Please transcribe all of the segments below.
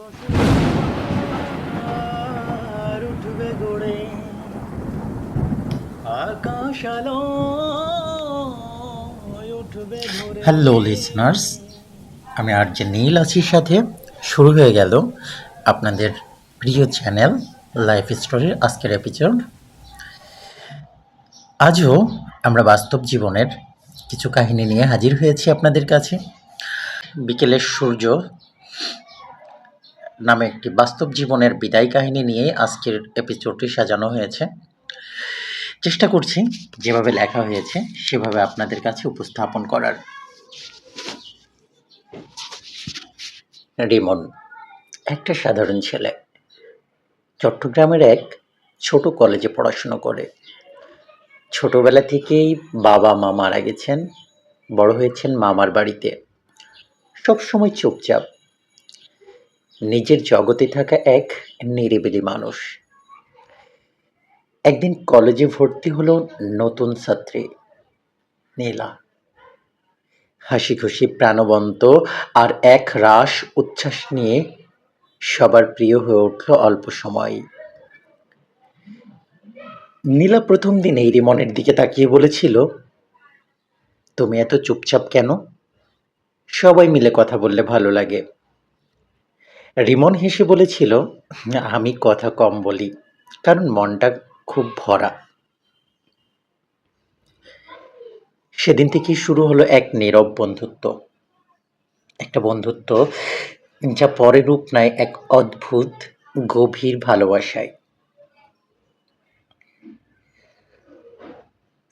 আর উঠবে গড়ে আকাশ আলো উঠবে ভোরে। হ্যালো লিসনার্স, আমি আরজে নীল আছি সাথে। শুরু হয়ে গেল আপনাদের প্রিয় চ্যানেল লাইফ স্টোরির আজকের এপিসোড। আজও আমরা বাস্তব জীবনের কিছু কাহিনী নিয়ে হাজির হয়েছি আপনাদের কাছে। বিকেলের সূর্য নামে একটি বাস্তব জীবনের বিদায় কাহিনী নিয়ে আজকের এপিসোডটি সাজানো হয়েছে। চেষ্টা করছি যেভাবে লেখা হয়েছে সেভাবে আপনাদের কাছে উপস্থাপন করার। রিমন একটা সাধারণ ছেলে, চট্টগ্রামের এক ছোট কলেজে পড়াশোনা করে। ছোটবেলা থেকেই বাবা মা মারা গেছেন, বড় হয়েছেন মামার বাড়িতে। সবসময় চুপচাপ, নিজের জগতে থাকা এক নিরিবিলি মানুষ। একদিন কলেজে ভর্তি হলো নতুন ছাত্রী নীলা। হাসি খুশি, প্রাণবন্ত আর এক রাস উচ্ছ্বাস নিয়ে সবার প্রিয় হয়ে উঠল অল্প সময়েই। নীলা প্রথম দিনেই রিমনের দিকে তাকিয়ে বলেছিল, তুমি এত চুপচাপ কেন? সবাই মিলে কথা বললে ভালো লাগে। রিমন হেসে বলেছিল, আমি কথা কম বলি কারণ মনটা খুব ভরা। সেদিন থেকেই শুরু হলো এক নীরব বন্ধুত্ব। একটা বন্ধুত্ব যা পরে রূপ নেয় এক অদ্ভুত গভীর ভালোবাসায়।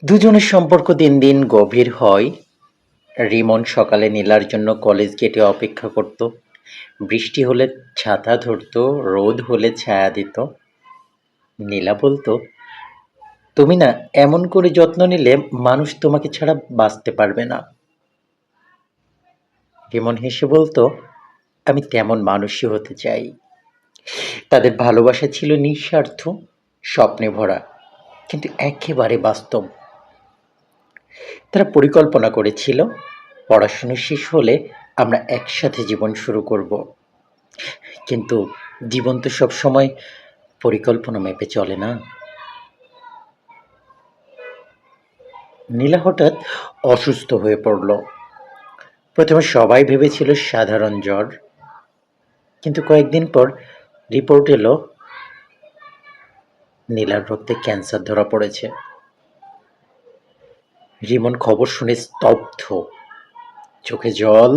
দুজনের সম্পর্ক দিন দিন গভীর হয়। রিমন সকালে নীলার জন্য কলেজ গেটে অপেক্ষা করত। বৃষ্টি হলে ছাতা ধরত, রোদ হলে ছায়া দিত। নীলা বলতো, তুমি না এমন করে যত্ন নিলে মানুষ তোমাকে ছাড়া বাঁচতে পারবে না। রিমন হেসে বলতো, আমি তেমন মানুষই হতে চাই। তাদের ভালোবাসা ছিল নিঃস্বার্থ, স্বপ্নে ভরা, কিন্তু একেবারে বাস্তব। তারা পরিকল্পনা করেছিল, পড়াশোনা শেষ হলে আমরা একসাথে জীবন শুরু করব। কিন্তু জীবন তো সবসময় পরিকল্পনা মেপে চলে না। নীলা হঠাৎ অসুস্থ হয়ে পড়ল। প্রথমে সবাই ভেবেছিল সাধারণ জ্বর, কিন্তু কয়েকদিন পর রিপোর্ট এলো নীলার রক্তে ক্যান্সার ধরা পড়েছে। রিমন খবর শুনে স্তব্ধ, চোখে জল,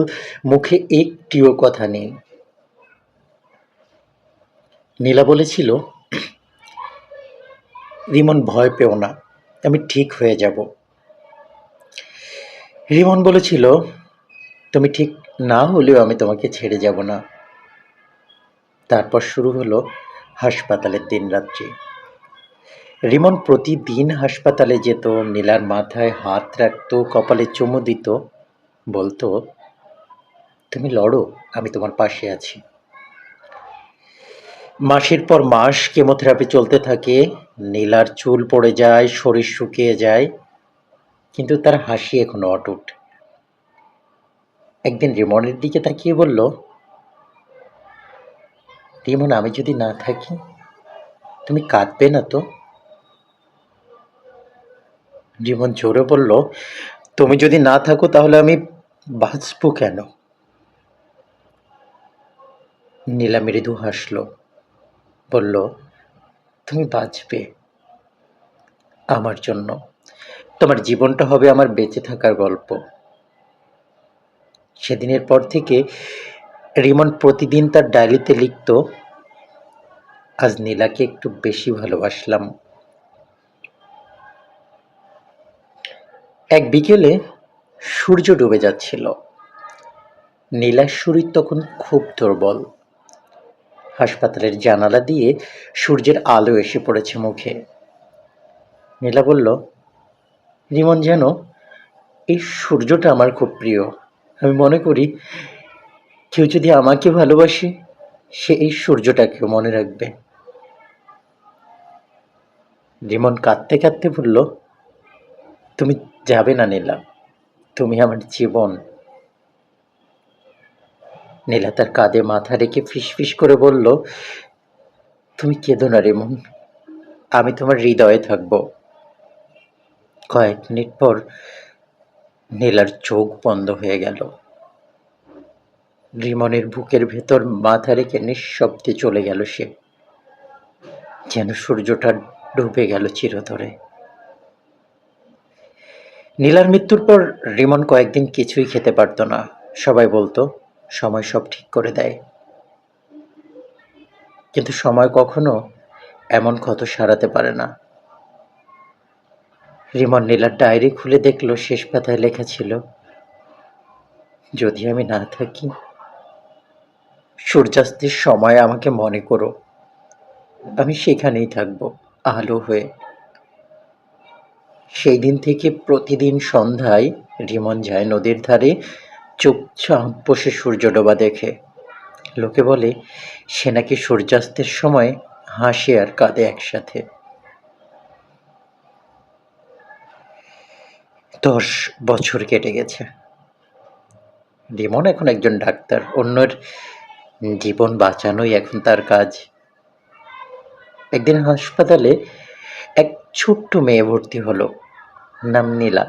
মুখে একটিও কথা নেই। নীলা বলেছিল, রিমন ভয় পেও না, আমি ঠিক হয়ে যাব। রিমন বলেছিল, তুমি ঠিক না হলেও আমি তোমাকে ছেড়ে যাব না। তারপর শুরু হলো হাসপাতালের দিনরাত্রি। রিমন প্রতিদিন হাসপাতালে যেত, নীলার মাথায় হাত রাখতো, কপালে চুমু দিত, বলতো, তুমি লড়ো, আমি তোমার পাশে আছি। মাসের পর মাস কেমোথেরাপি চলতে থাকে। নীলার চুল পড়ে যায়, শরীর শুকিয়ে যায়, কিন্তু তার হাসি এখনো অটুট। একদিন রিমনের দিকে তাকিয়ে বলল, রিমন, আমি যদি না থাকি তুমি কাঁদবে না তো? রিমন জোরে বলল, তুমি যদি না থাকো তাহলে আমি বাঁচবো কেন? নীলা মৃদু হাসল, বলল, তুমি বাঁচবে আমার জন্য। তোমার জীবনটা হবে আমার বেঁচে থাকার গল্প। সেদিনের পর থেকে রিমন প্রতিদিন তার ডায়েরিতে লিখত, আজ নীলাকে একটু বেশি ভালোবাসলাম। এক বিকেলে সূর্য ডুবে যাচ্ছিল। নীলার শরীর তখন খুব দুর্বল। হাসপাতালের জানালা দিয়ে সূর্যের আলো এসে পড়েছে মুখে। নীলা বলল, রিমন, জানো, এই সূর্যটা আমার খুব প্রিয়। আমি মনে করি কেউ যদি আমাকে ভালোবাসে, সে এই সূর্যটাকেও মনে রাখবে। রিমন কাঁদতে কাঁদতে বলল, তুমি যাবে না নীলা, তুমি আমার জীবন। নীলা তার কাঁধে মাথা রেখে ফিসফিস করে বলল, তুমি কেঁদো না রিমন, আমি তোমার হৃদয়ে থাকবো। কয়েক মিনিট পর নীলার চোখ বন্ধ হয়ে গেল। রিমনের বুকের ভেতর মাথা রেখে নিঃশব্দে চলে গেল সে, যেন সূর্যটা ডুবে গেল চিরতরে। নীলার মৃত্যুর পর রিমন কয়েকদিন কিছুই খেতে পারত না। সবাই বলতো সময় সব ঠিক করে দেয়, কিন্তু সময় কখনো এমন ক্ষত সারাতে পারে না। রিমন নীলার ডায়েরি খুলে দেখলো শেষ পাতায় লেখা ছিল, যদি আমি না থাকি সূর্যাস্তের সময় আমাকে মনে করো, আমি সেখানেই থাকবো আলো হয়ে। সেই দিন থেকে প্রতিদিন সন্ধ্যায় রিমন যায় নদীর ধারে, চুপচাপ বসে সূর্য ডোবা দেখে। লোকে বলে সে নাকি সূর্যাস্তের সময় হাসে আর কাঁদে একসাথে। 10 বছর কেটে গেছে। রিমন এখন একজন ডাক্তার, অন্যের জীবন বাঁচানোই এখন তার কাজ। একদিন হাসপাতালে এক ছোট্ট মেয়ে ভর্তি হলো, নাম নীলা।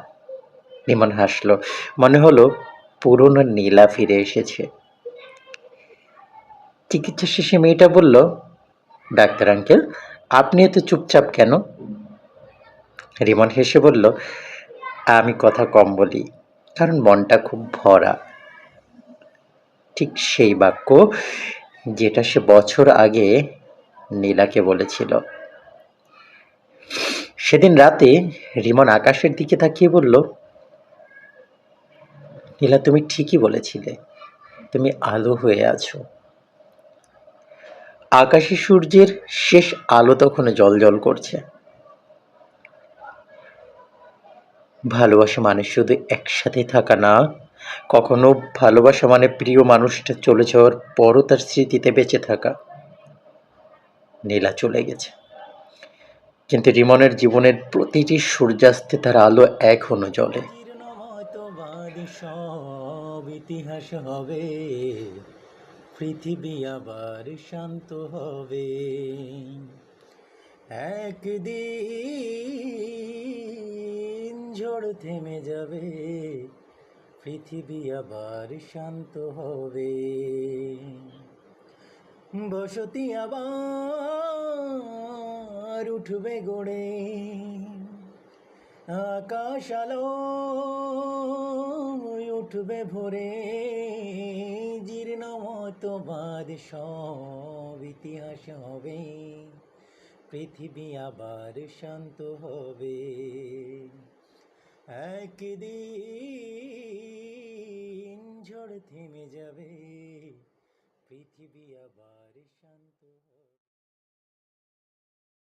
রিমন হাসলো, মনে হলো পুরনো নীলা ফিরে এসেছে। চিকিৎসা শেষে মেয়েটা বলল, ডাক্তার আঙ্কেল, আপনি এত চুপচাপ কেন? রিমন হেসে বলল, আমি কথা কম বলি, কারণ মনটা খুব ভরা। ঠিক সেই বাক্য যেটা সে বছর আগে নীলাকে বলেছিল। সেদিন রাতে রিমন আকাশের দিকে তাকিয়ে বলল, নীলা তুমি ঠিকই বলেছিলে, তুমি আলো হয়ে আছো। আকাশে সূর্যের শেষ আলো তখনও জ্বলজ্বল করছে। ভালোবাসা মানে শুধু একসাথে থাকা না, কখনো ভালোবাসা মানে প্রিয় মানুষটা চলে যাওয়ার পরও তার স্মৃতিতে বেঁচে থাকা। নীলা চলে গেছে, কিন্তু রিমনের জীবনের প্রতিটি সূর্যাস্তে তার আলো এখনো জ্বলে। জীর্ণ হয়তো বাদী সব ইতিহাস হবে, পৃথিবী আবার শান্ত হবে। একদিন ঝড় থেমে যাবে, পৃথিবী আবার শান্ত হবে। বসতি আবার উঠবে গড়ে, আকাশ আলো উঠবে ভোরে। জীর্ণ মতবাদ সব ইতিহাস হবে, পৃথিবী আবার শান্ত হবে। একদিন ঝড় থেমে যাবে, পৃথিবী আবার শান্ত হবে।